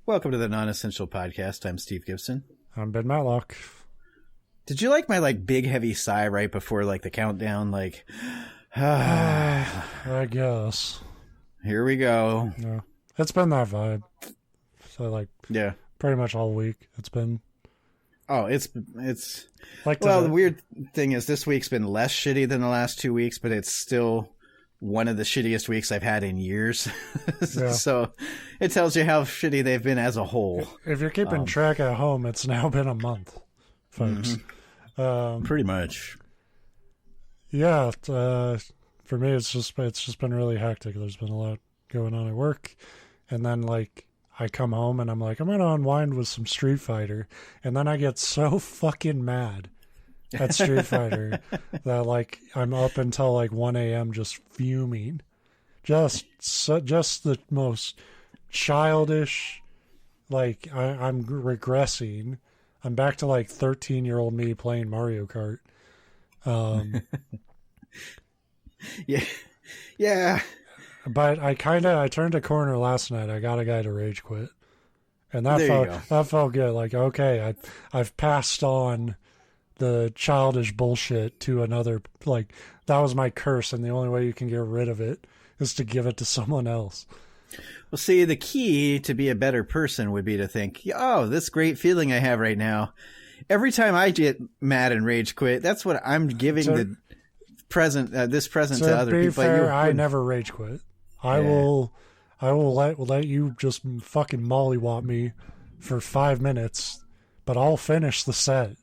Welcome to the Non-Essential Podcast. I'm Steve Gibson. I'm Ben Matlock. Did you like my big heavy sigh right before the countdown? I guess. Here we go. Yeah. It's been that vibe. So yeah, pretty much all week it's been. Oh, it's the weird thing is this week's been less shitty than the last 2 weeks, but it's still one of the shittiest weeks I've had in years. Yeah. So it tells you how shitty they've been as a whole. If you're keeping track at home, it's now been a month, folks. Mm-hmm. Pretty much. Yeah. For me, it's just been really hectic. There's been a lot going on at work, and then I come home and I'm like, I'm gonna unwind with some Street Fighter, and then I get so fucking mad at Street Fighter that I'm up until 1 a.m. just fuming, just the most childish. I'm regressing. I'm back to 13-year-old me playing Mario Kart. Yeah. But I turned a corner last night. I got a guy to rage quit, and that felt good. Okay, I've passed on the childish bullshit to another. That was my curse, and the only way you can get rid of it is to give it to someone else. Well, see, the key to be a better person would be to think, oh, this great feeling I have right now. Every time I get mad and rage quit, that's what I'm giving the present. This present to other people. Fair, I never rage quit. I will let you just fucking mollywop me for 5 minutes, but I'll finish the set.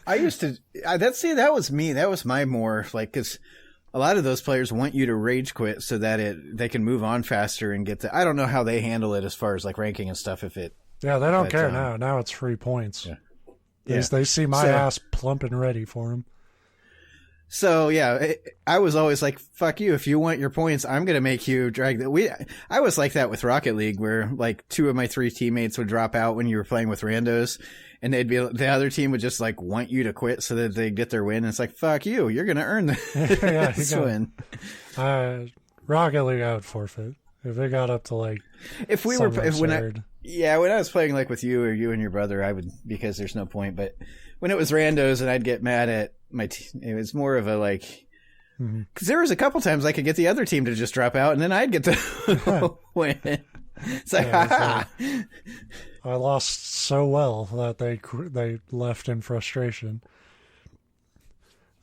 I used to. That was me. That was my more because a lot of those players want you to rage quit so that they can move on faster and get to. I don't know how they handle it as far as ranking and stuff. They don't care now. Now it's free points. Yeah. They see my ass plump and ready for them. So yeah, I was always like, "Fuck you! If you want your points, I'm gonna make you drag that." I was like that with Rocket League, where 2 of my 3 teammates would drop out when you were playing with randos, and the other team would just want you to quit so that they get their win. And it's like, "Fuck you! You're gonna earn this win." Rocket League, I would forfeit if it got up to when I was playing with you or you and your brother, I would, because there's no point. But when it was randos and I'd get mad at my team, it was more of a because there was a couple times I could get the other team to just drop out and then I'd get to win. It's I lost so well that they left in frustration.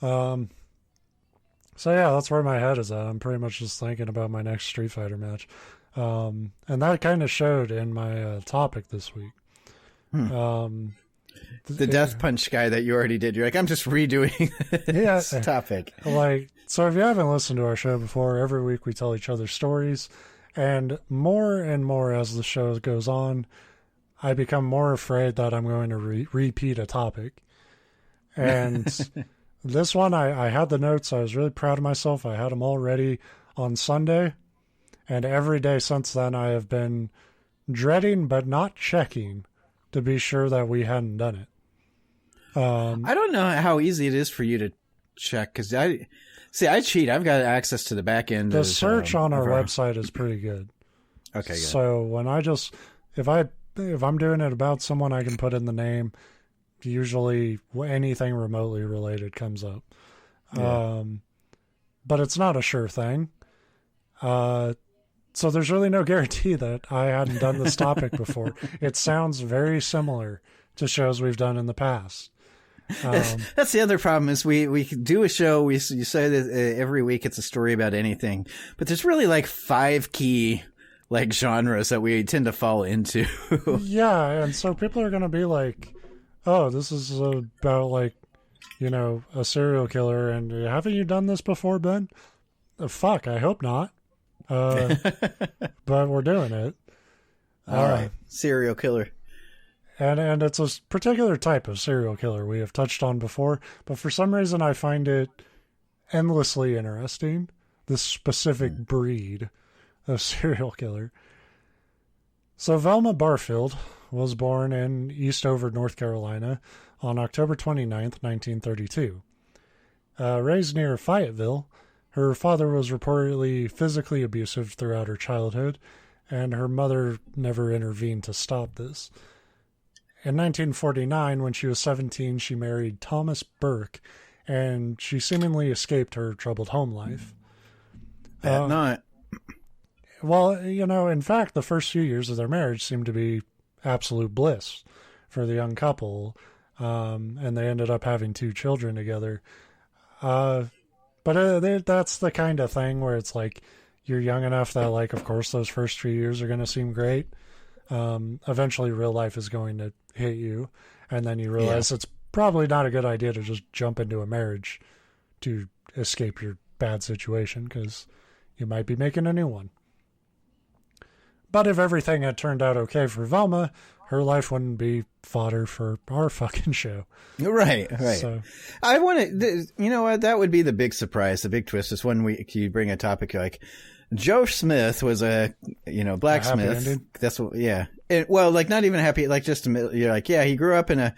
So yeah, that's where my head is at. I'm pretty much just thinking about my next Street Fighter match. And that kind of showed in my topic this week. The Death Punch guy that you already did. You're like, I'm just redoing this topic. So if you haven't listened to our show before, every week we tell each other stories. And more as the show goes on, I become more afraid that I'm going to repeat a topic. And this one, I had the notes. I was really proud of myself. I had them all ready on Sunday. And every day since then, I have been dreading but not checking to be sure that we hadn't done it. I don't know how easy it is for you to check, because I cheat. I've got access to the back end. The search on our website is pretty good. Okay, good. So when if I'm doing it about someone, I can put in the name. Usually anything remotely related comes up. Yeah. But it's not a sure thing. So there's really no guarantee that I hadn't done this topic before. It sounds very similar to shows we've done in the past. That's the other problem is we do a show. You say that every week it's a story about anything, but there's really 5 key genres that we tend to fall into. Yeah, and so people are going to be like, "Oh, this is about a serial killer." And haven't you done this before, Ben? Fuck, I hope not. But we're doing it. All right, serial killer. And it's a particular type of serial killer we have touched on before, but for some reason I find it endlessly interesting, this specific breed of serial killer. So Velma Barfield was born in Eastover, North Carolina on October 29th, 1932. Raised near Fayetteville, her father was reportedly physically abusive throughout her childhood, and her mother never intervened to stop this. In 1949, when she was 17, she married Thomas Burke, and she seemingly escaped her troubled home life. Not. Well, in fact, the first few years of their marriage seemed to be absolute bliss for the young couple, and they ended up having 2 children together. But that's the kind of thing where it's like you're young enough that, like, of course, those first few years are going to seem great. Eventually, real life is going to hit you, and then you realize it's probably not a good idea to just jump into a marriage to escape your bad situation, because you might be making a new one. But if everything had turned out okay for Velma, her life wouldn't be fodder for our fucking show. Right. So, I want to, you know what, that would be the big surprise, the big twist is when you bring a topic like Joe Smith was a, blacksmith. That's what, yeah. Well, like, not even happy, like, just, you're like, yeah, he grew up in a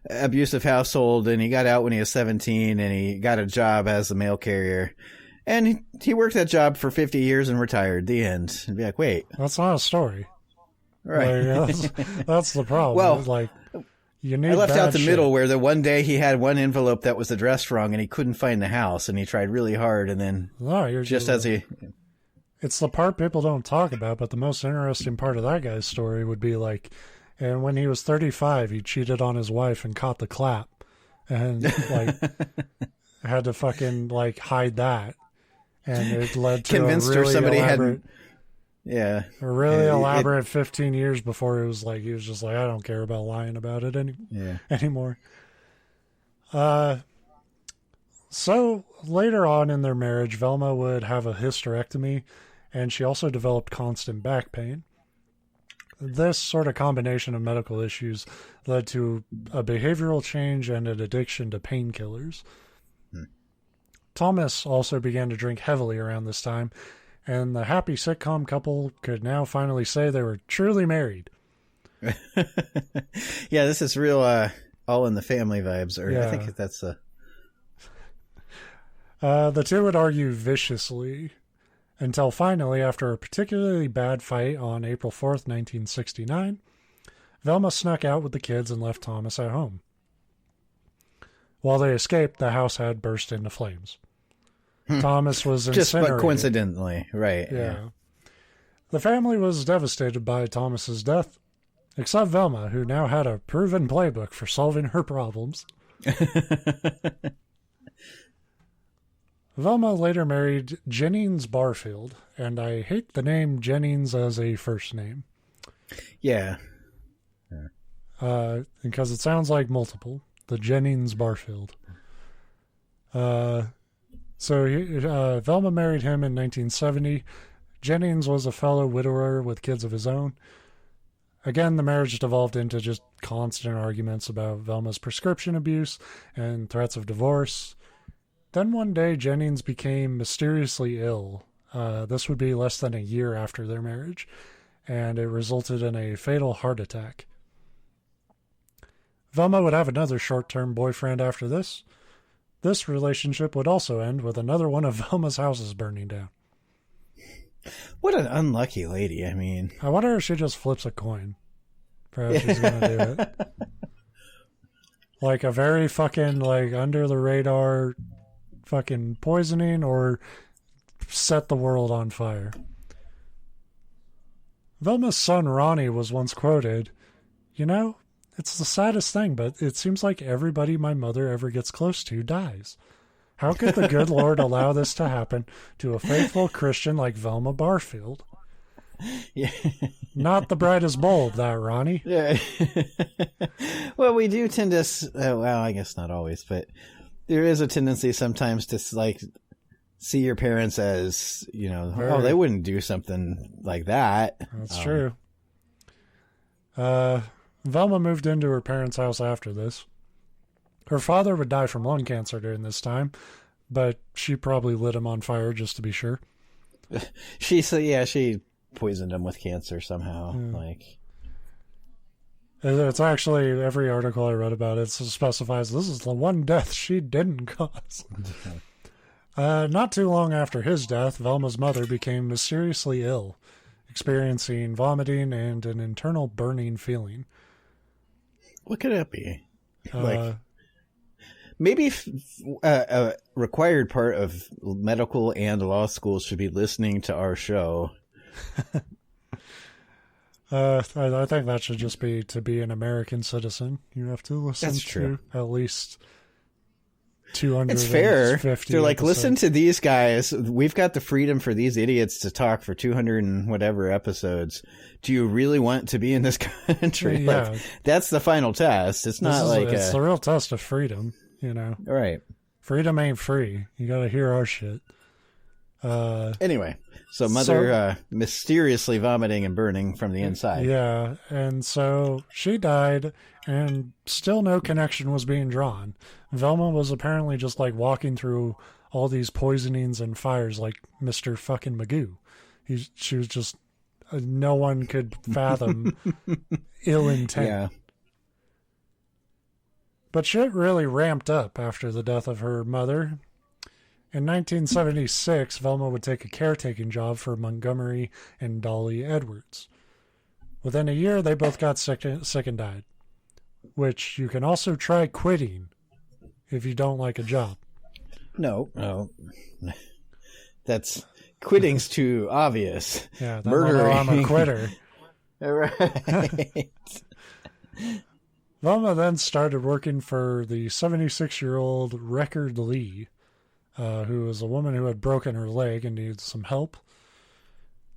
abusive household, and he got out when he was 17, and he got a job as a mail carrier. And he worked that job for 50 years and retired. The end. And be like, wait. That's not a story. Right. Like, that's the problem. Well, like, you need I left out the shit. middle where the one day he had one envelope that was addressed wrong, and he couldn't find the house, and he tried really hard, and then It's the part people don't talk about, but the most interesting part of that guy's story would be like, and when he was 35, he cheated on his wife and caught the clap, and like had to fucking like hide that, and it led to convinced a really her somebody elaborate, a really elaborate 15 years before he was just like, I don't care about lying about it anymore. So later on in their marriage, Velma would have a hysterectomy, and she also developed constant back pain. This sort of combination of medical issues led to a behavioral change and an addiction to painkillers. Thomas also began to drink heavily around this time, and the happy sitcom couple could now finally say they were truly married. Yeah, this is real All in the Family vibes, or I think that's the two would argue viciously until finally, after a particularly bad fight on April 4th, 1969, Velma snuck out with the kids and left Thomas at home. While they escaped, the house had burst into flames. Thomas was incinerated. Just coincidentally, right. Yeah. The family was devastated by Thomas's death, except Velma, who now had a proven playbook for solving her problems. Velma later married Jennings Barfield, and I hate the name Jennings as a first name. Yeah. Because it sounds like multiple. The Jennings Barfield. Velma married him in 1970. Jennings was a fellow widower with kids of his own. Again, the marriage devolved into just constant arguments about Velma's prescription abuse and threats of divorce. Then one day, Jennings became mysteriously ill. This would be less than a year after their marriage, and it resulted in a fatal heart attack. Velma would have another short-term boyfriend after this. This relationship would also end with another one of Velma's houses burning down. What an unlucky lady, I mean. I wonder if she just flips a coin for how she's going to do it. Like a very fucking, like, under-the-radar fucking poisoning, or set the world on fire. Velma's son Ronnie was once quoted, it's the saddest thing, but it seems like everybody my mother ever gets close to dies. How could the good Lord allow this to happen to a faithful Christian like Velma Barfield? Yeah. Not the brightest bulb, that, Ronnie. Yeah. Well, we do tend to, I guess not always, but there is a tendency sometimes to, like, see your parents as, they wouldn't do something like that. That's true. Velma moved into her parents' house after this. Her father would die from lung cancer during this time, but she probably lit him on fire just to be sure. She poisoned him with cancer somehow. It's actually, every article I read about it specifies this is the one death she didn't cause. Not too long after his death, Velma's mother became mysteriously ill, experiencing vomiting and an internal burning feeling. What could that be? Like, maybe a required part of medical and law school should be listening to our show. I think that should just be to be an American citizen. You have to listen to at least 250. It's fair. They're like, listen to these guys. We've got the freedom for these idiots to talk for 200 and whatever episodes. Do you really want to be in this country? Yeah. Like, that's the final test. It's not like it's the real test of freedom, you know. Right. Freedom ain't free. You got to hear our shit. Anyway, so mother mysteriously vomiting and burning from the inside. Yeah, and so she died, and still no connection was being drawn. Velma was apparently just like walking through all these poisonings and fires like Mr. fucking Magoo. She was just, no one could fathom ill intent. Yeah. But shit really ramped up after the death of her mother. In 1976, Velma would take a caretaking job for Montgomery and Dolly Edwards. Within a year, they both got sick and died, which you can also try quitting if you don't like a job. No. That's quitting's too obvious. Yeah, murdering. I'm a quitter. Right. Velma then started working for the 76-year-old Record Lee, who was a woman who had broken her leg and needed some help.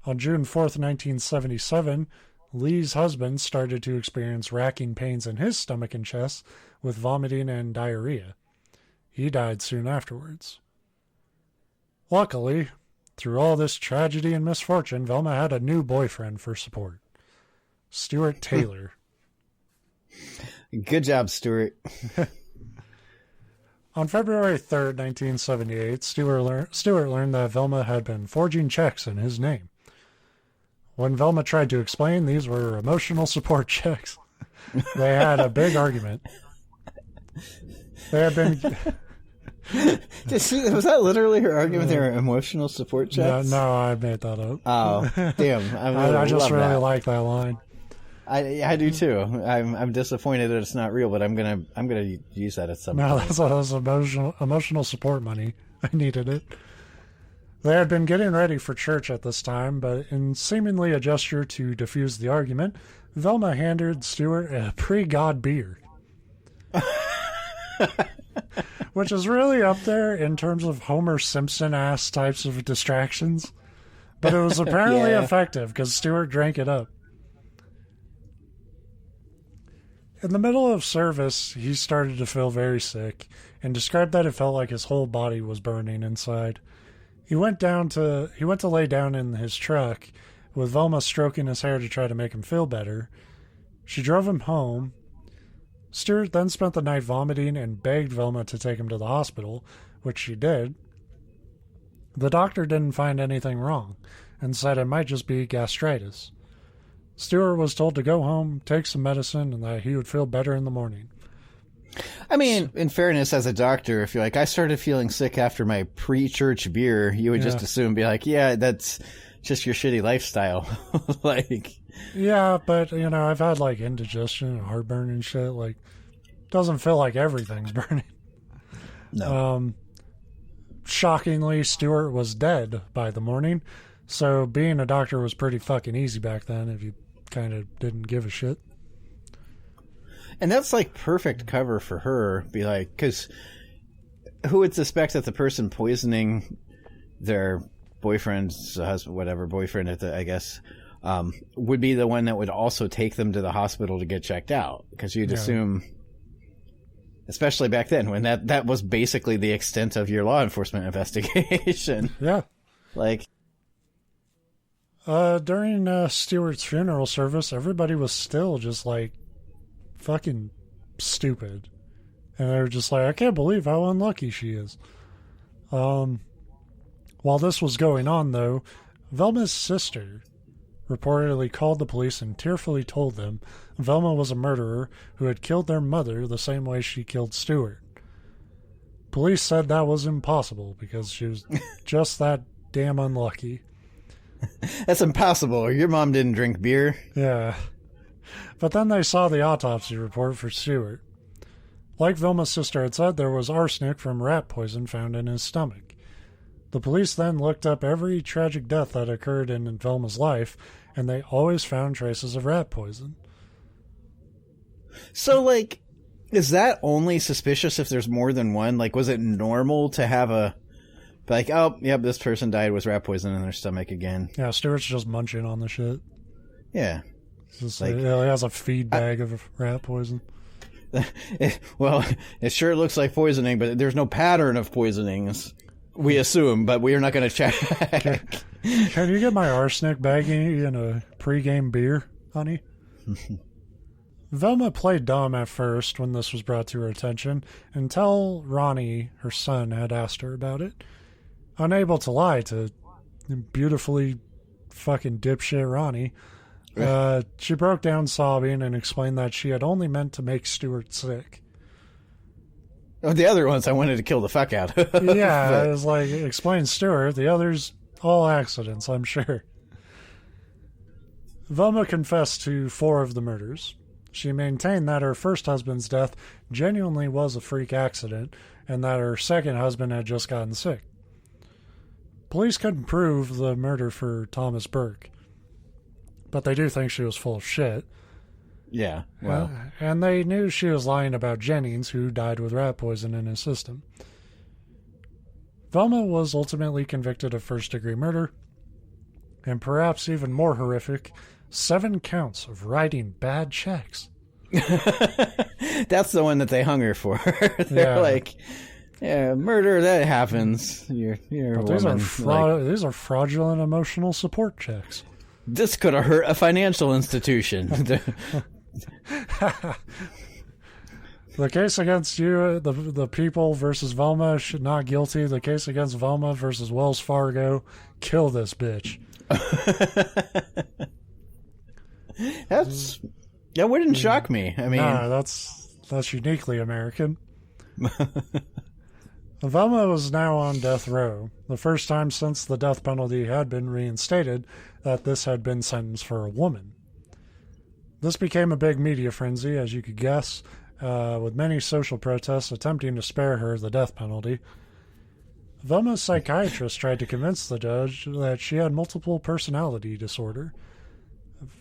On June 4th, 1977, Lee's husband started to experience racking pains in his stomach and chest with vomiting and diarrhea. He died soon afterwards. Luckily, through all this tragedy and misfortune, Velma had a new boyfriend for support. Stuart Taylor. Good job, Stuart. On February 3rd, 1978, Stuart learned that Velma had been forging checks in his name. When Velma tried to explain, these were emotional support checks. They had a big argument. They had been... Was that literally her argument? They were emotional support checks? No, I made that up. Oh, damn. I just really like that line. I do too. I'm disappointed that it's not real, but I'm gonna use that at some point. No, that's emotional support money. I needed it. They had been getting ready for church at this time, but in seemingly a gesture to defuse the argument, Velma handed Stuart a pre-God beer. Which is really up there in terms of Homer Simpson-ass types of distractions. But it was apparently effective because Stuart drank it up. In the middle of service, he started to feel very sick and described that it felt like his whole body was burning inside. He went to lay down in his truck, with Velma stroking his hair to try to make him feel better. She drove him home. Stuart then spent the night vomiting and begged Velma to take him to the hospital, which she did. The doctor didn't find anything wrong and said it might just be gastritis. Stuart was told to go home, take some medicine, and that he would feel better in the morning. I mean, in fairness, as a doctor, if you're like, I started feeling sick after my pre-church beer, you would just assume, be like, yeah, that's just your shitty lifestyle. Like, yeah, but, you know, I've had, like, indigestion and heartburn and shit. Like, doesn't feel like everything's burning. No. Shockingly, Stuart was dead by the morning, so being a doctor was pretty fucking easy back then if you kind of didn't give a shit. And that's like perfect cover for her. Be like, because who would suspect that the person poisoning their boyfriend's husband, whatever boyfriend, I guess, would be the one that would also take them to the hospital to get checked out? Because you'd assume, especially back then, when that was basically the extent of your law enforcement investigation. Yeah. Like, during Stuart's funeral service, everybody was still just like fucking stupid. And they were just like, I can't believe how unlucky she is. While this was going on, though, Velma's sister reportedly called the police and tearfully told them Velma was a murderer who had killed their mother the same way she killed Stuart. Police said that was impossible because she was just that damn unlucky. That's impossible. Your mom didn't drink beer. Yeah. But then they saw the autopsy report for Stewart. Like Velma's sister had said, there was arsenic from rat poison found in his stomach. The police then looked up every tragic death that occurred in Velma's life, and they always found traces of rat poison. So, like, is that only suspicious if there's more than one? Like, was it normal to have like, oh, yep, this person died with rat poison in their stomach again? Yeah, Stewart's just munching on the shit. Yeah. Just like, he has a feed bag of rat poison. Well, it sure looks like poisoning, but there's no pattern of poisonings. We assume, but we are not going to check. Can you get my arsenic baggie in a pregame beer, honey? Velma played dumb at first when this was brought to her attention, until Ronnie, her son, had asked her about it. Unable to lie to beautifully fucking dipshit Ronnie, she broke down sobbing and explained that she had only meant to make Stewart sick. Oh, the other ones I wanted to kill the fuck out of. Yeah, it was like, explain Stewart. The others, all accidents, I'm sure. Velma confessed to 4 of the murders. She maintained that her first husband's death genuinely was a freak accident, and that her second husband had just gotten sick. Police couldn't prove the murder for Thomas Burke, but they do think she was full of shit. Yeah, well. And they knew she was lying about Jennings, who died with rat poison in his system. Velma was ultimately convicted of first-degree murder, and perhaps even more horrific, 7 counts of writing bad checks. That's the one that they hung her for. They're like, yeah, murder, that happens. You're a woman. These are fraudulent emotional support checks. This could have hurt a financial institution. The case against you, the people versus Velma, not guilty. The case against Velma versus Wells Fargo, kill this bitch. That wouldn't shock me. I mean, nah, that's uniquely American. Velma was now on death row, the first time since the death penalty had been reinstated that this had been sentenced for a woman. This became a big media frenzy, as you could guess, with many social protests attempting to spare her the death penalty. Velma's psychiatrist tried to convince the judge that she had multiple personality disorder.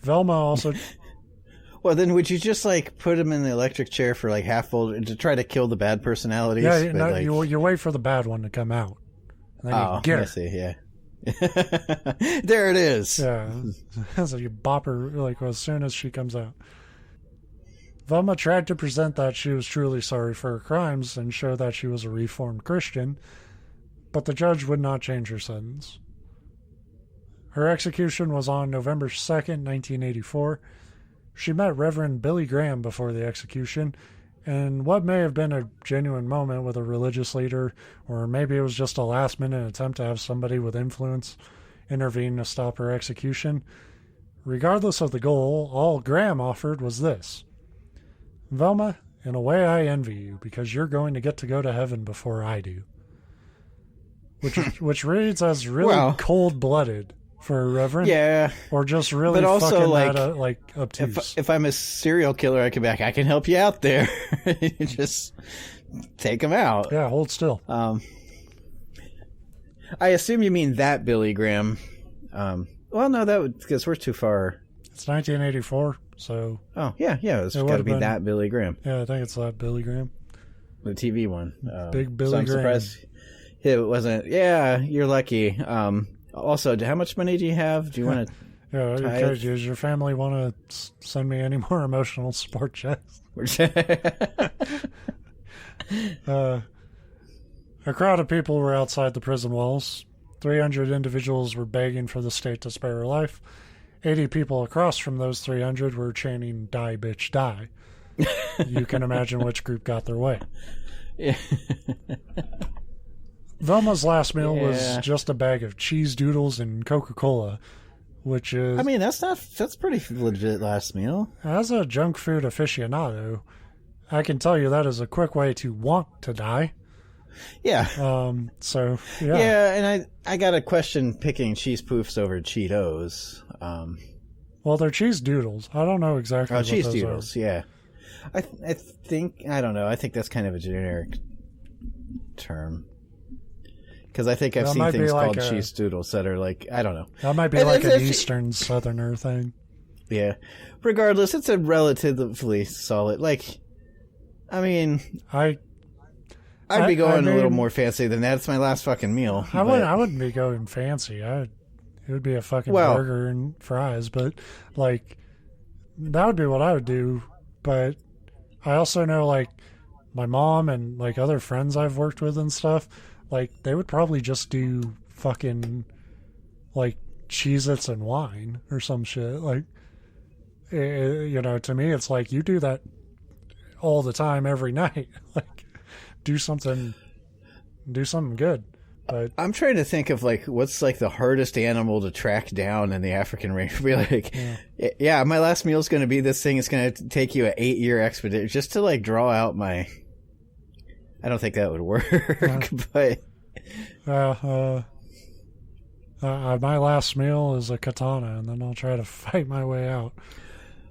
Velma also... Well, then would you just, like, put him in the electric chair for, like, half full to try to kill the bad personalities? Yeah, no, like... you wait for the bad one to come out. And then you get her. I see, yeah. There it is. Yeah. So you bop her, like, as soon as she comes out. Velma tried to present that she was truly sorry for her crimes and show that she was a reformed Christian, but the judge would not change her sentence. Her execution was on November 2nd, 1984. She met Reverend Billy Graham before the execution, and what may have been a genuine moment with a religious leader, or maybe it was just a last-minute attempt to have somebody with influence intervene to stop her execution. Regardless of the goal, all Graham offered was this: Velma, in a way I envy you, because you're going to go to heaven before I do. Which reads as really cold-blooded for a reverend, yeah, or just really but also, fucking like obtuse. If I'm a serial killer, I can help you out there. Just take him out. Yeah, hold still. I assume you mean that Billy Graham. Well, no, that would, because we're too far. It's 1984, so. Oh yeah, it's got to be that Billy Graham. Yeah, I think it's that Billy Graham, the TV one. Big Billy Graham. Surprised it wasn't. Yeah, you're lucky. Also, how much money do you have? Do you want to? Yeah, does your family want to send me any more emotional support checks? A crowd of people were outside the prison walls. 300 individuals were begging for the state to spare her life. 80 people across from those 300 were chanting, "Die, bitch, die." You can imagine which group got their way. Yeah. Velma's last meal was just a bag of cheese doodles and Coca-Cola, which is... I mean, that's pretty legit last meal. As a junk food aficionado, I can tell you that is a quick way to want to die. Yeah. So yeah. Yeah, and I got a question picking cheese poofs over Cheetos. Well, they're cheese doodles. I don't know exactly. What cheese those doodles. are. Yeah. I think I don't know. I think that's kind of a generic term. Because I think I've seen things called cheese doodles that are like, I don't know. That might be like an Eastern Southerner thing. Yeah. Regardless, it's a relatively solid. Like, I mean, I'd be going a little more fancy than that. It's my last fucking meal. I wouldn't be going fancy. It would be a fucking burger and fries. But like, that would be what I would do. But I also know like my mom and like other friends I've worked with and stuff. Like, they would probably just do fucking, like, Cheez-Its and wine or some shit. Like, you know, to me, it's like, you do that all the time, every night. Like, do something good. But I'm trying to think of, like, what's, like, the hardest animal to track down in the African range. Be like, yeah, my last meal is going to be this thing. It's going to take you an 8-year expedition just to, like, draw out my... I don't think that would work, but... my last meal is a katana, and then I'll try to fight my way out.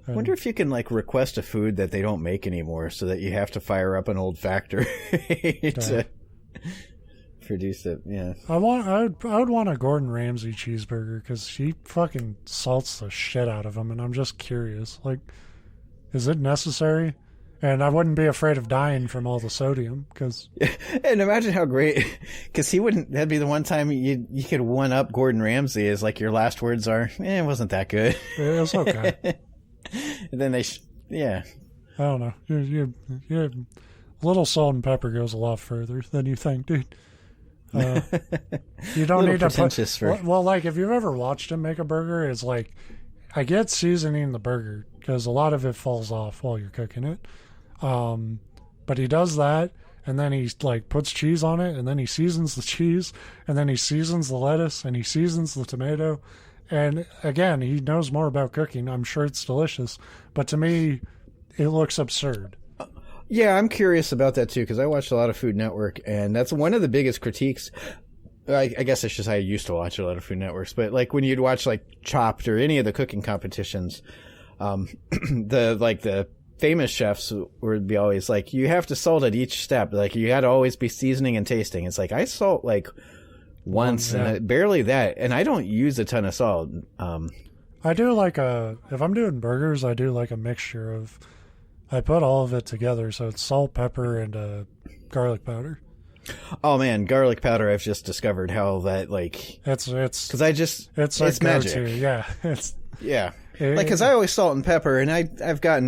I wonder if you can, like, request a food that they don't make anymore so that you have to fire up an old factory to produce it, yeah. I would want a Gordon Ramsay cheeseburger, because he fucking salts the shit out of them, and I'm just curious. Like, is it necessary? And I wouldn't be afraid of dying from all the sodium, because... And imagine how great... Because that'd be the one time you could one-up Gordon Ramsay as, like, your last words are, it wasn't that good. It was okay. And then yeah. I don't know. You a little salt and pepper goes a lot further than you think, dude. You don't need to put... Well, like, if you've ever watched him make a burger, it's like, I get seasoning the burger, because a lot of it falls off while you're cooking it. But he does that, and then he like puts cheese on it, and then he seasons the cheese, and then he seasons the lettuce, and he seasons the tomato. And again, he knows more about cooking. I'm sure it's delicious, but to me, it looks absurd. Yeah, I'm curious about that too, because I watched a lot of Food Network, and that's one of the biggest critiques. I guess it's just I used to watch a lot of Food Networks, but like when you'd watch like Chopped or any of the cooking competitions, the famous chefs would be always like, you have to salt at each step. Like, you got to always be seasoning and tasting. It's like, I salt like once and barely that. And I don't use a ton of salt. I do like if I'm doing burgers, I do like a mixture of, I put all of it together. So it's salt, pepper, and garlic powder. Oh man, garlic powder. I've just discovered how that like, it's it's magic. Yeah. Like, because I always salt and pepper, and I've gotten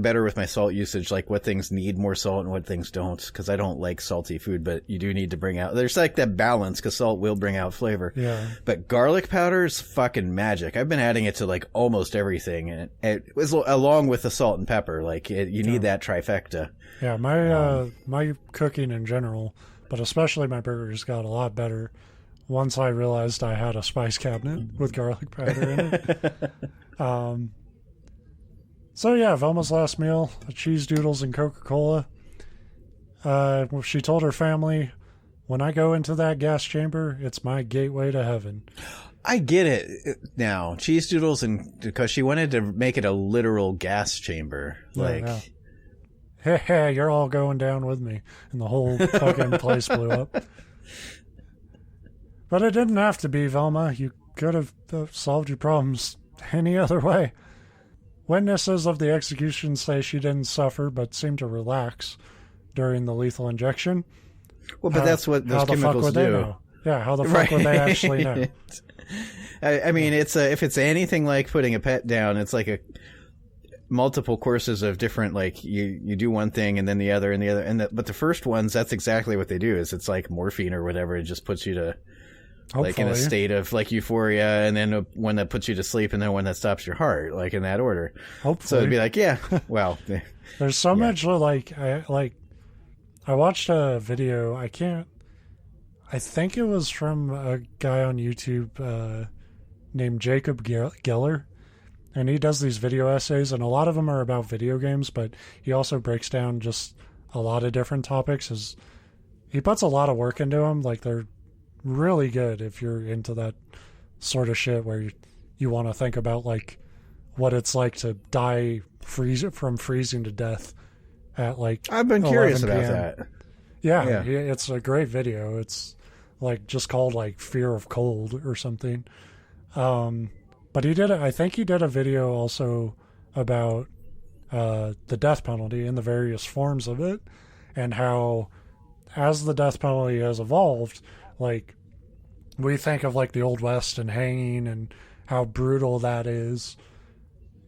better with my salt usage, like what things need more salt and what things don't, because I don't like salty food, but you do need to bring out, there's like that balance, because salt will bring out flavor. Yeah. But garlic powder is fucking magic. I've been adding it to like almost everything, and it was along with the salt and pepper, like you need that trifecta. Yeah, my cooking in general, but especially my burgers, got a lot better once I realized I had a spice cabinet with garlic powder in it. So yeah, Velma's last meal, cheese doodles and Coca-Cola. She told her family, when I go into that gas chamber, it's my gateway to heaven. I get it now. Cheese doodles, and because she wanted to make it a literal gas chamber. Hey, you're all going down with me. And the whole fucking place blew up. But it didn't have to be, Velma. You could have solved your problems any other way. Witnesses of the execution say she didn't suffer, but seemed to relax during the lethal injection. Well, but that's what those chemicals do. Yeah, how the fuck would they actually know? I mean, if it's anything like putting a pet down, it's like a multiple courses of different, like you do one thing and then the other and the other, but the first ones, that's exactly what they do. Is it's like morphine or whatever. It just puts you to like in a state of like euphoria, and then one that puts you to sleep, and then one that stops your heart, like in that order. Hopefully. So it'd be like, yeah, well, there's so much like I watched a video. I think it was from a guy on YouTube named Jacob Geller, and he does these video essays, and a lot of them are about video games, but he also breaks down just a lot of different topics. He puts a lot of work into them. Like, they're really good if you're into that sort of shit where you want to think about, like, what it's like to die from freezing to death at, like, I've been curious about that. Yeah, it's a great video. It's, like, just called, like, Fear of Cold or something. But I think he did a video also about the death penalty and the various forms of it, and how as the death penalty has evolved, like, we think of, like, the Old West and hanging and how brutal that is,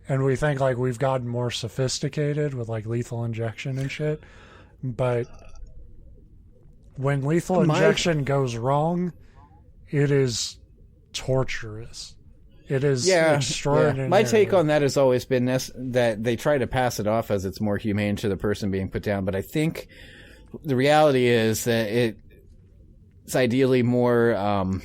and we think, like, we've gotten more sophisticated with, like, lethal injection and shit. But when lethal injection goes wrong, it is torturous. It is extraordinary. Yeah. My take on that has always been that they try to pass it off as it's more humane to the person being put down, but I think the reality is that it's ideally more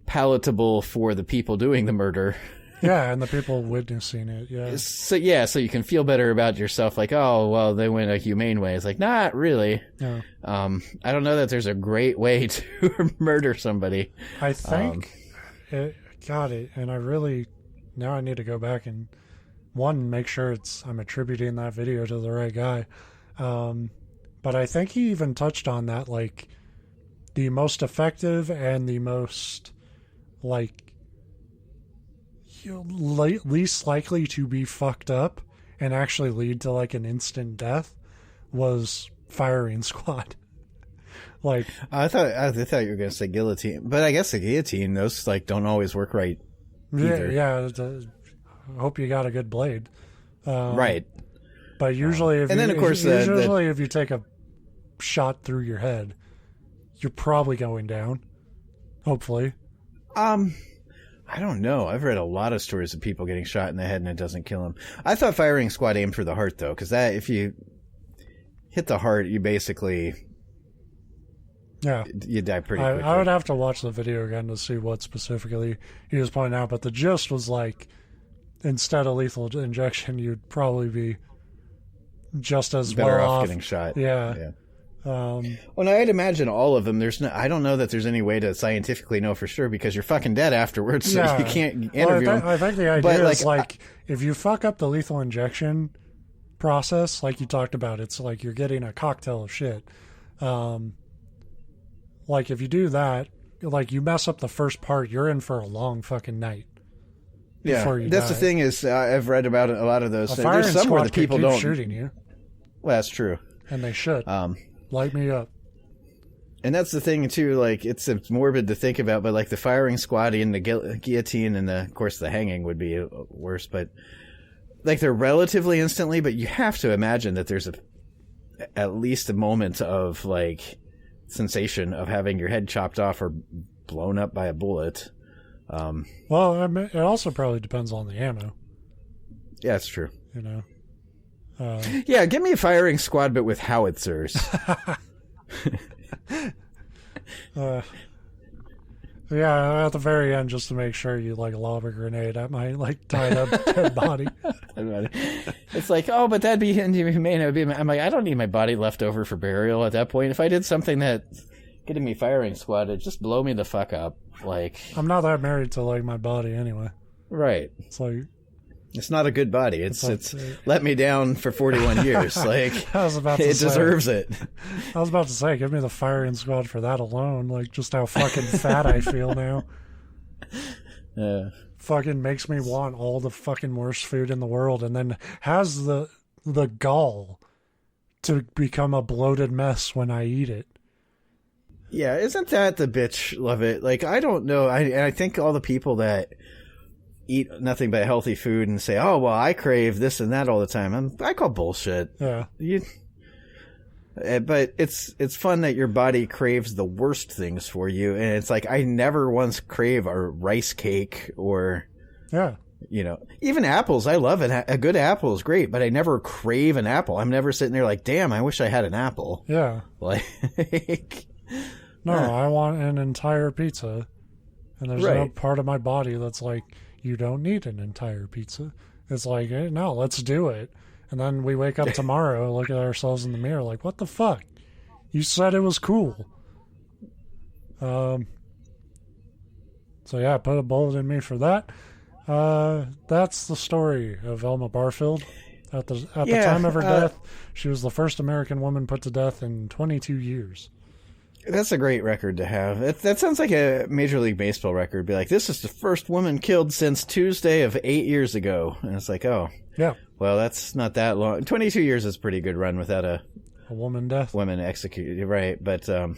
palatable for the people doing the murder. Yeah, and the people witnessing it, yeah. So you can feel better about yourself, like, oh, well, they went a humane way. It's like, not really. No. I don't know that there's a great way to murder somebody. I think it got it, and now I need to go back and, make sure I'm attributing that video to the right guy. But I think he even touched on that, like, the most effective and the most, like, least likely to be fucked up and actually lead to, like, an instant death was firing squad. Like, I thought you were going to say guillotine, but I guess the guillotine, those, like, don't always work right either. Yeah. I hope you got a good blade. Right. But usually, if you take a shot through your head, you're probably going down. Hopefully. I don't know. I've read a lot of stories of people getting shot in the head and it doesn't kill them. I thought firing squad aimed for the heart, though, because that, if you hit the heart, you basically... Yeah. You die pretty quickly. I would have to watch the video again to see what specifically he was pointing out, but the gist was, like, instead of lethal injection, you'd probably be just as better well off getting shot. Yeah. Well, I'd imagine all of them. I don't know that there's any way to scientifically know for sure because you're fucking dead afterwards, so you can't interview them. I think the idea is, like, if you fuck up the lethal injection process, like you talked about, it's like you're getting a cocktail of shit. Like, if you do that, like, you mess up the first part, you're in for a long fucking night. Yeah, that's the thing is, I've read about a lot of those. There's some where the people don't shooting you. Well, that's true, and they should. Light me up. And that's the thing too. Like, it's morbid to think about, but like the firing squad and the guillotine and of course the hanging would be worse. But like they're relatively instantly, but you have to imagine that there's at least a moment of like sensation of having your head chopped off or blown up by a bullet. Well, I mean, it also probably depends on the ammo. Yeah, it's true. You know. Yeah, give me a firing squad, but with howitzers. Yeah, at the very end, just to make sure you, like, lob a grenade at my, like, tied up dead body. It's like, oh, but that'd be inhumane. I'm like, I don't need my body left over for burial at that point. If I did something that getting me firing squad, it'd just blow me the fuck up. Like, I'm not that married to, like, my body anyway. Right. It's like, it's not a good body. It's let me down for 41 years. Like, I was about to say, deserves it. I was about to say, give me the firing squad for that alone. Like, just how fucking fat I feel now. Fucking makes me want all the fucking worst food in the world, and then has the gall to become a bloated mess when I eat it. Yeah, isn't that the bitch of it? Like, I don't know. I think all the people that eat nothing but healthy food and say, oh, well, I crave this and that all the time, I call bullshit. Yeah. But it's fun that your body craves the worst things for you. And it's like, I never once crave a rice cake or, you know, even apples. I love it. A good apple is great, but I never crave an apple. I'm never sitting there like, damn, I wish I had an apple. Yeah. Like, no, I want an entire pizza. And there's no part of my body that's like, you don't need an entire pizza. It's like, no, let's do it. And then we wake up tomorrow, look at ourselves in the mirror, like, what the fuck? You said it was cool. So yeah, put a bullet in me for that. That's the story of Velma Barfield. At the time of her death, she was the first American woman put to death in 22 years. That's a great record to have. That sounds like a Major League Baseball record. Be like, this is the first woman killed since Tuesday of 8 years ago. And it's like, oh. Yeah. Well, that's not that long. 22 years is a pretty good run without a woman death. Woman executed, right. But a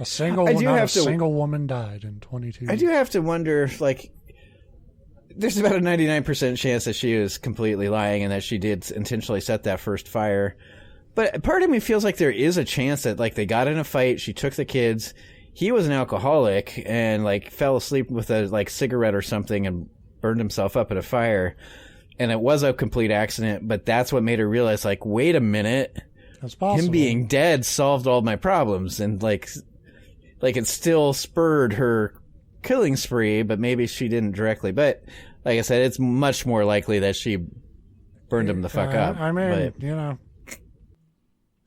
single woman died in 22 years. I do have to wonder if, like, there's about a 99% chance that she was completely lying and that she did intentionally set that first fire. But part of me feels like there is a chance that, like, they got in a fight, she took the kids, he was an alcoholic and, like, fell asleep with a, like, cigarette or something and burned himself up in a fire. And it was a complete accident, but that's what made her realize, like, wait a minute. That's possible. Him being dead solved all my problems. And, like it still spurred her killing spree, but maybe she didn't directly. But like I said, it's much more likely that she burned him the fuck up. I mean, you know,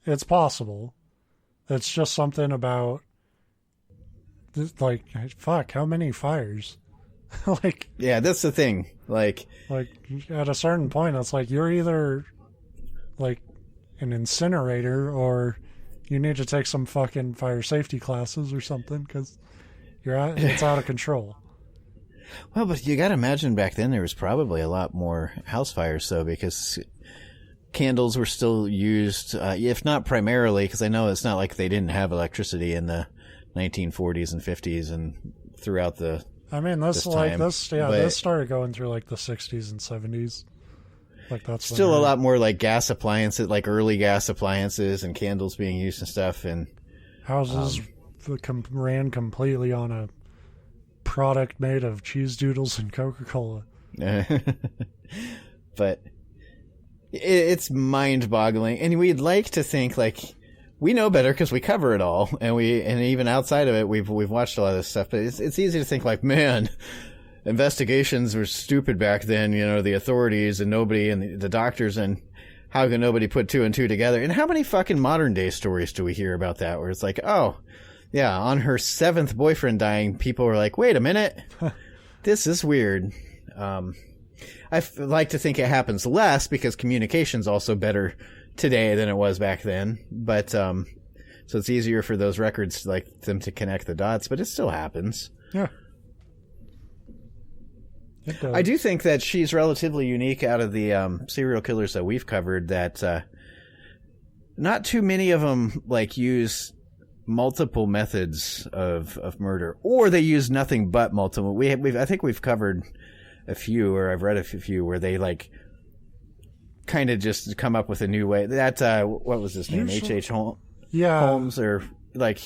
it's possible. It's just something about, like, fuck, how many fires? Like, yeah, that's the thing. Like at a certain point, it's like you're either like an incinerator or you need to take some fucking fire safety classes or something because it's out of control. Well, but you got to imagine back then there was probably a lot more house fires, though, because candles were still used, if not primarily, because I know it's not like they didn't have electricity in the 1940s and 50s and throughout the. I mean, this started going through like the 60s and 70s. Like that's still a lot more like gas appliances, like early gas appliances and candles being used and stuff. And houses ran completely on a product made of cheese doodles and Coca-Cola. But it's mind-boggling, and we'd like to think like we know better because we cover it all, and even outside of it, we've watched a lot of this stuff. But it's easy to think like, man, investigations were stupid back then. You know, the authorities and nobody and the doctors, and how can nobody put two and two together? And how many fucking modern day stories do we hear about that? Where it's like, oh, yeah, on her 7th boyfriend dying, people were like, wait a minute, this is weird. I like to think it happens less because communication's also better today than it was back then, but so it's easier for those records like them to connect the dots, but it still happens. Yeah, it does. I do think that she's relatively unique out of the serial killers that we've covered. That not too many of them like use multiple methods of murder, or they use nothing but multiple. I think we've covered a few, or I've read a few where they like kind of just come up with a new way. That what was his name? H.H. Holmes, or like,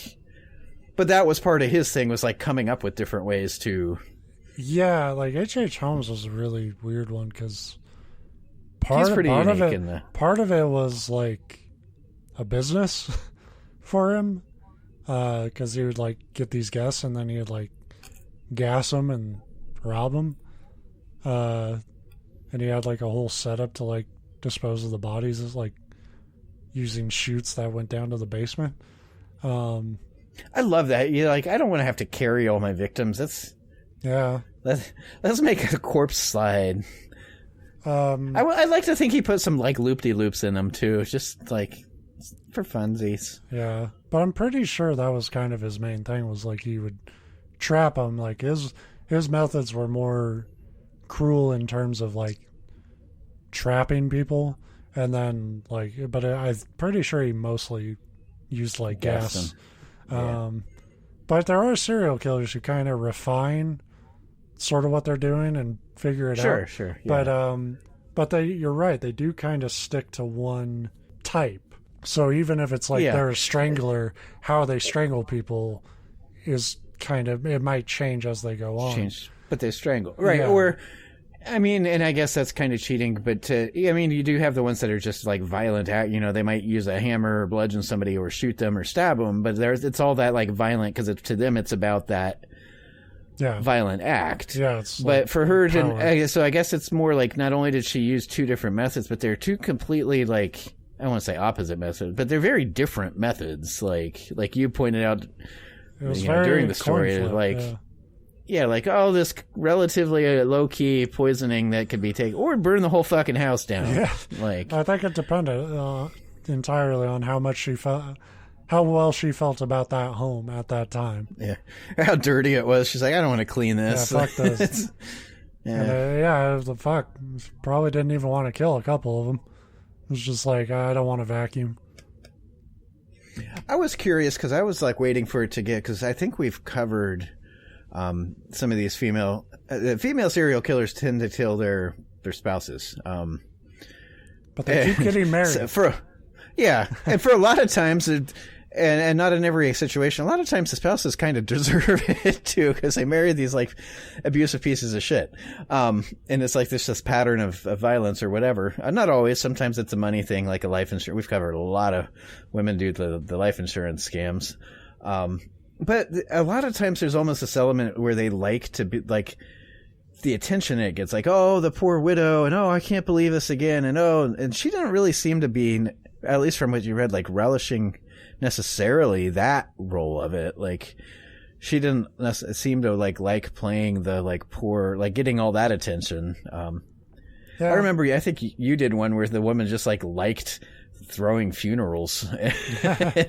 but that was part of his thing, was like coming up with different ways to. Yeah, like H.H. Holmes was a really weird one because part of it was like a business for him, because he would like get these guests and then he'd like gas them and rob them, and he had like a whole setup to like dispose of the bodies, is like using chutes that went down to the basement. I love that. You like, I don't want to have to carry all my victims. Let's make a corpse slide. I like to think he put some like loop-de-loops in them too, just like for funsies. Yeah, but I'm pretty sure that was kind of his main thing, was like he would trap them. Like his methods were more cruel in terms of like trapping people, and then like, but I'm pretty sure he mostly used like gas. But there are serial killers who kind of refine sort of what they're doing and figure it out. Sure. Yeah. But you're right. They do kind of stick to one type. So even if it's like they're a strangler, how they strangle people is kind of, it might change as they go on. But they strangle, right? Yeah. Or, I mean, and I guess that's kind of cheating. But I mean, you do have the ones that are just like violent. You know, they might use a hammer or bludgeon somebody or shoot them or stab them. But it's all that like violent, because to them it's about that violent act. Yeah, it's but for her power. I guess it's more like not only did she use two different methods, but they're two completely like, I don't want to say opposite methods, but they're very different methods. Like you pointed out, it was very during the story, like. Yeah, like, this relatively low-key poisoning that could be taken, or burn the whole fucking house down. Yeah. Like, I think it depended entirely on how much she felt, how well she felt about that home at that time. Yeah. How dirty it was. She's like, I don't want to clean this. Yeah, fuck this. Yeah. And, fuck. Probably didn't even want to kill a couple of them. It was just like, I don't want to vacuum. I was curious because I was like waiting for it to get, because I think we've covered... some of these female serial killers tend to kill their spouses. But they keep getting married. And for a lot of times, and not in every situation, a lot of times the spouses kind of deserve it too, because they marry these like abusive pieces of shit. And it's like this pattern of violence or whatever. Not always. Sometimes it's a money thing, like a life insurance. We've covered a lot of women do the life insurance scams. But a lot of times there's almost this element where they like to be like the attention it gets, like, oh, the poor widow, and oh, I can't believe this again, and she didn't really seem to be, at least from what you read, like relishing necessarily that role of it. Like she didn't seem to like playing the like poor, like getting all that attention. I remember, I think you did one where the woman just like liked throwing funerals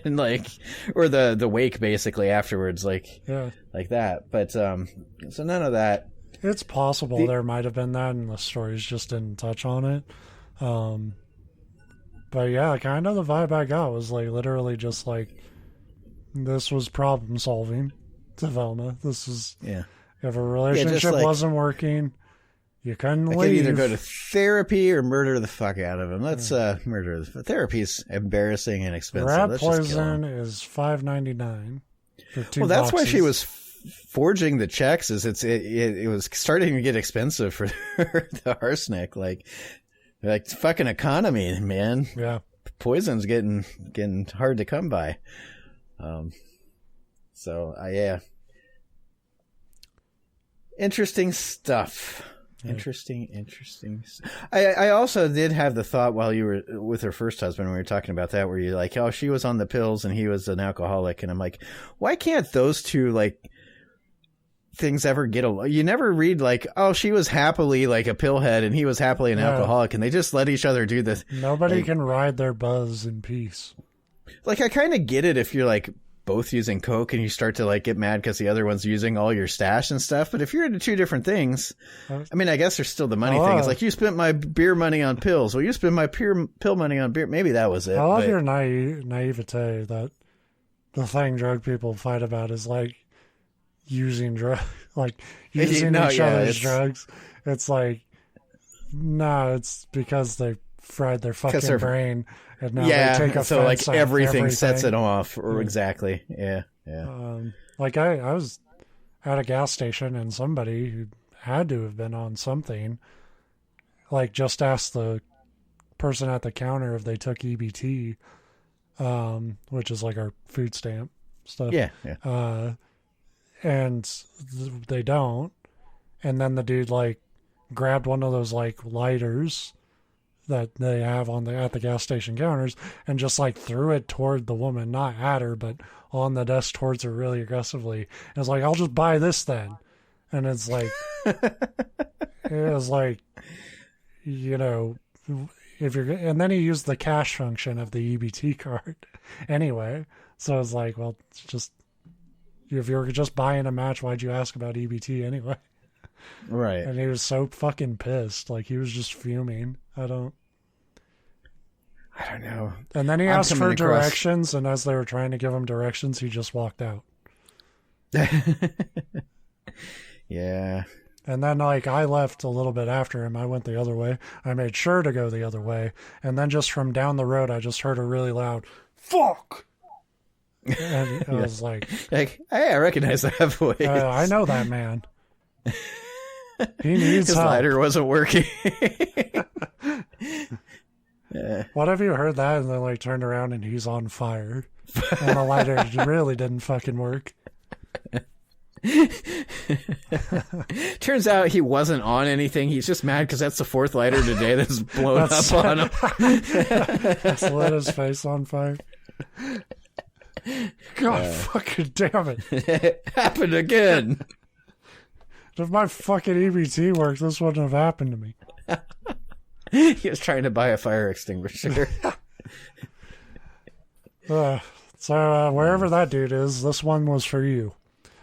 and like, or the wake basically afterwards, like that. But so none of that. It's possible there might have been that, and the stories just didn't touch on it. But yeah, kind of the vibe I got was like literally just like, this was problem solving to Velma. This is if a relationship wasn't working, you couldn't leave. I could either go to therapy or murder the fuck out of him. Let's murder. Therapy's embarrassing and expensive. Rat poison is $5.99 for 2 Well, that's boxes. why she was forging the checks. Is it was starting to get expensive for the arsenic. Like fucking economy, man. Yeah, poison's getting hard to come by. Interesting stuff. Interesting. I also did have the thought while you were with her first husband, when we were talking about that, where you're like, oh, she was on the pills and he was an alcoholic. And I'm like, why can't those two, like, things ever get along? You never read like, oh, she was happily like a pillhead and he was happily an alcoholic, and they just let each other do this. Nobody can ride their buzz in peace. Like, I kind of get it if you're like both using coke and you start to like get mad because the other one's using all your stash and stuff. But if you're into two different things, I mean, I guess there's still the money thing. It's like, you spent my beer money on pills. Well, you spent my pill money on beer. Maybe that was it. I love your naivete that the thing drug people fight about is like using drugs, like using each other's drugs. It's like, no, it's because they fried their fucking brain. And now they take offense, so like everything sets it off, or exactly, yeah. Like I was at a gas station, and somebody who had to have been on something, like, just asked the person at the counter if they took EBT, which is like our food stamp stuff. Yeah. And they don't, and then the dude like grabbed one of those like lighters that they have at the gas station counters, and just like threw it toward the woman, not at her, but on the desk towards her really aggressively. And it's like, I'll just buy this then. And it's like, it was like, you know, and then he used the cash function of the EBT card anyway. So it's like, well, it's just, if you were just buying a match, why'd you ask about EBT anyway? Right. And he was so fucking pissed. Like, he was just fuming. I don't know. And then he asked for directions, and as they were trying to give him directions, he just walked out. Yeah. And then, like, I left a little bit after him. I went the other way. I made sure to go the other way. And then just from down the road, I just heard a really loud, fuck! And I was like, hey, I recognize that voice. I know that man. He needs His help. lighter wasn't working. What if you heard that and then like turned around and he's on fire and the lighter really didn't fucking work? Turns out he wasn't on anything. He's just mad because that's the fourth lighter today that's blown up on him. That's lit his face on fire. God fucking damn it. It happened again. If my fucking EBT worked, this wouldn't have happened to me. He was trying to buy a fire extinguisher. So wherever that dude is, this one was for you.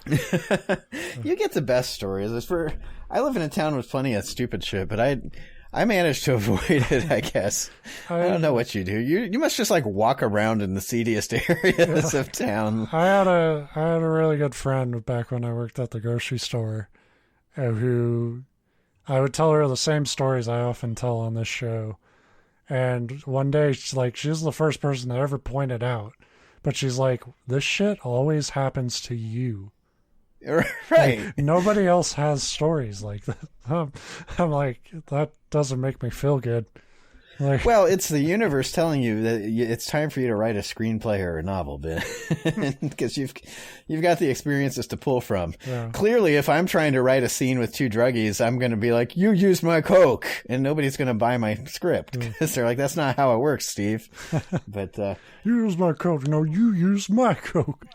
You get the best stories. I live in a town with plenty of stupid shit, but I managed to avoid it, I guess. I don't know what you do. You must just like walk around in the seediest areas of town. I had a really good friend back when I worked at the grocery store, who I would tell her the same stories I often tell on this show. And one day, she's the first person that ever pointed out, but she's like, this shit always happens to you. Right. Like, nobody else has stories like that. I'm like, that doesn't make me feel good. Like, well, it's the universe telling you that it's time for you to write a screenplay or a novel, Ben, because you've got the experiences to pull from. Yeah. Clearly, if I'm trying to write a scene with two druggies, I'm going to be like, "You used my coke," and nobody's going to buy my script because they're like, "That's not how it works, Steve." But you used my coke. No, you used my coke.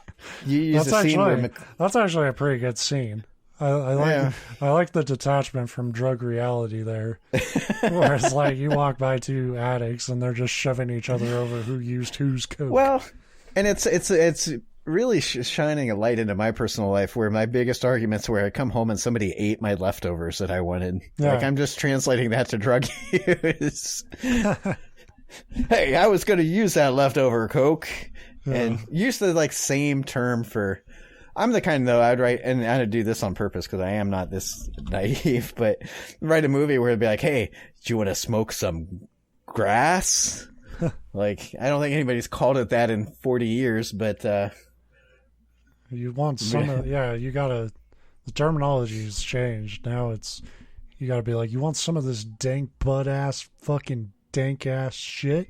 You use a scene where that's actually a pretty good scene. I like the detachment from drug reality there, where it's like you walk by two addicts and they're just shoving each other over who used whose coke. Well, and it's really shining a light into my personal life, where my biggest arguments where I come home and somebody ate my leftovers that I wanted. Yeah. Like, I'm just translating that to drug use. Hey, I was going to use that leftover coke, and use the like same term for. I'm the kind, though, I'd write, and I'd do this on purpose because I am not this naive, but write a movie where it'd be like, hey, do you want to smoke some grass? Like, I don't think anybody's called it that in 40 years, but... you want some of... Yeah, you gotta... The terminology has changed. Now it's... You gotta be like, you want some of this dank butt-ass, fucking dank-ass shit?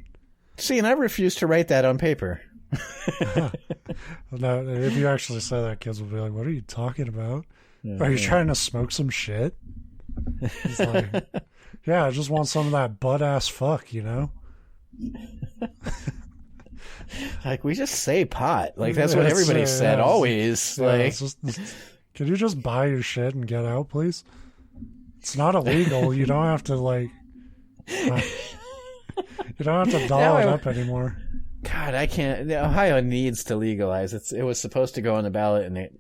See, and I refuse to write that on paper. No, if you actually say that, kids will be like, what are you talking about? Are you trying to smoke some shit? It's like, yeah, I just want some of that butt-ass fuck, you know? Like, we just say pot. Like, that's what everybody said, always. Like, can you just buy your shit and get out, please? It's not illegal. You don't have to, like... you don't have to doll it up anymore. God, I can't. Ohio needs to legalize. It was supposed to go on the ballot, and it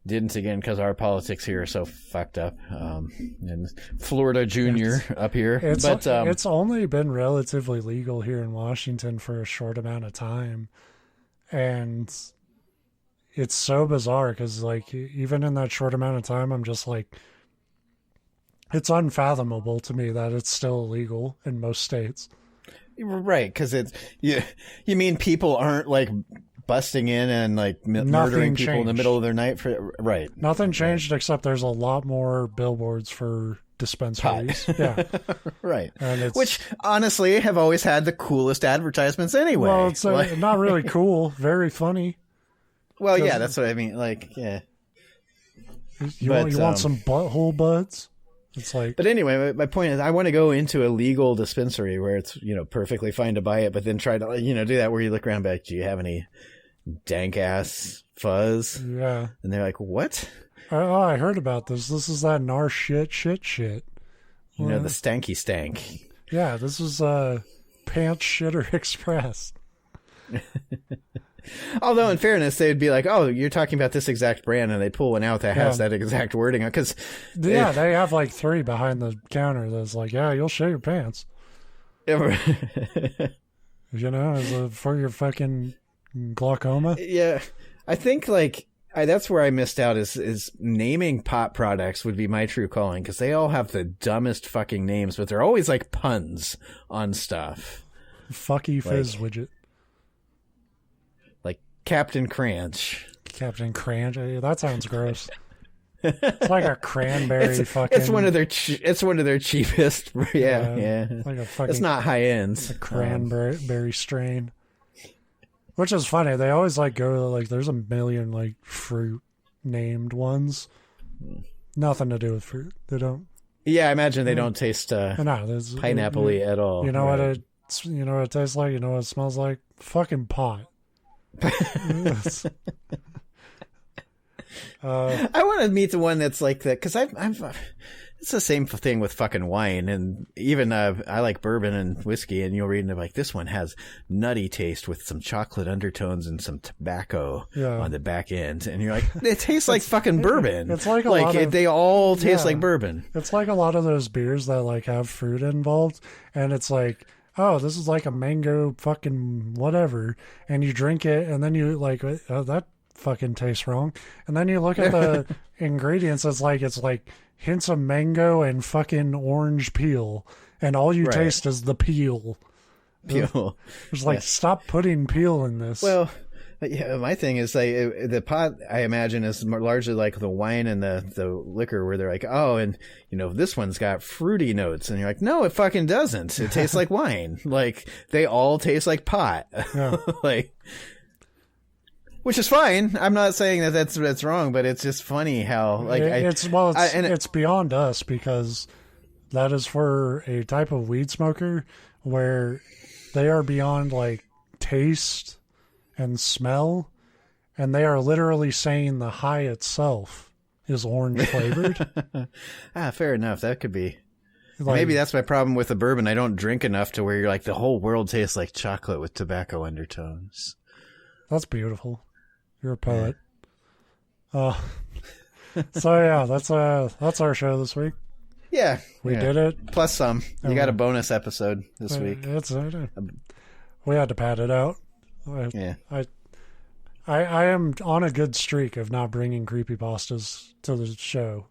didn't again because our politics here are so fucked up. And Florida Junior up here, it's only been relatively legal here in Washington for a short amount of time, and it's so bizarre because, like, even in that short amount of time, I'm just like, it's unfathomable to me that it's still illegal in most states. Right, because you mean people aren't like busting in and like murdering people in the middle of their night for right? Nothing changed except there's a lot more billboards for dispensaries. Yeah, right. And which honestly have always had the coolest advertisements anyway. Well, it's not really cool, very funny. Well, yeah, that's what I mean. Like, yeah. You want some butthole buds? It's like, but anyway, my point is, I want to go into a legal dispensary where it's, perfectly fine to buy it, but then try to, do that where you look around and be like, do you have any dank ass fuzz? Yeah. And they're like, what? Oh, I heard about this. This is that nar shit. The stanky stank. Yeah, this is Pants Shitter Express. Although, in fairness, they'd be like, "Oh, you're talking about this exact brand," and they pull one out that has that exact wording. Because they have like 3 behind the counter that's like, "Yeah, you'll shit your pants." For your fucking glaucoma. Yeah, I think that's where I missed out. Is naming pot products would be my true calling because they all have the dumbest fucking names, but they're always like puns on stuff. Fucky fizz widget. Captain Cranch. That sounds gross. It's like a cranberry fucking. It's one of their cheapest. Yeah. Like a fucking. It's not high end. A cranberry strain. Which is funny. They always go there's a million fruit named ones. Nothing to do with fruit. They don't. Yeah, I imagine they don't taste pineapple-y at all. You know what it tastes like? You know what it smells like? Fucking pot. I want to meet the one that's like that, because it's the same thing with fucking wine, and even I like bourbon and whiskey, and you'll read like, this one has nutty taste with some chocolate undertones and some tobacco on the back end, and you're like, it tastes like fucking bourbon. It's like they all taste like bourbon. It's like a lot of those beers that like have fruit involved, and it's like, oh, this is like a mango fucking whatever, and you drink it, and then you like, oh, that fucking tastes wrong, and then you look at the ingredients, it's like hints of mango and fucking orange peel, and all you taste is the peel. It's like, stop putting peel in this. Well, yeah, my thing is like the pot, I imagine, is largely like the wine and the liquor, where they're like, oh, and this one's got fruity notes, and you're like, no, it fucking doesn't. It tastes like wine. Like, they all taste like pot. Yeah. Like, which is fine. I'm not saying that that's wrong, but it's just funny how like it's beyond us, because that is for a type of weed smoker where they are beyond like taste and smell, and they are literally saying the high itself is orange flavored. Fair enough. That could be. Like, maybe that's my problem with the bourbon. I don't drink enough to where you're like, the whole world tastes like chocolate with tobacco undertones. That's beautiful. You're a poet. So yeah, that's our show this week. Yeah, we did it. Plus some. You got a bonus episode this week. We had to pad it out. I am on a good streak of not bringing creepypastas to the show.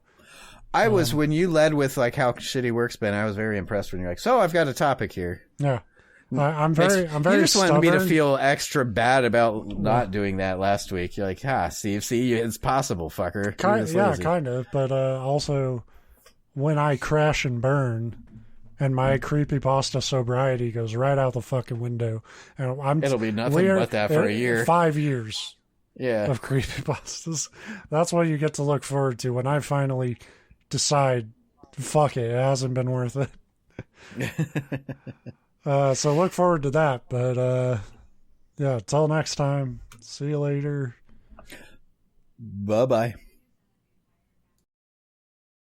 I was, when you led with like how shitty work's been, I was very impressed when you're like, so I've got a topic here. Yeah. I'm very You just stubborn. wanted me to feel extra bad about not doing that last week. You're like, Steve, see, it's possible, fucker. Kind of. But also, when I crash and burn, and my creepypasta sobriety goes right out the fucking window, and it'll be nothing but that for a year. 5 years. Yeah. Of creepypastas. That's what you get to look forward to when I finally decide, fuck it hasn't been worth it. So look forward to that. But till next time. See you later. Bye-bye.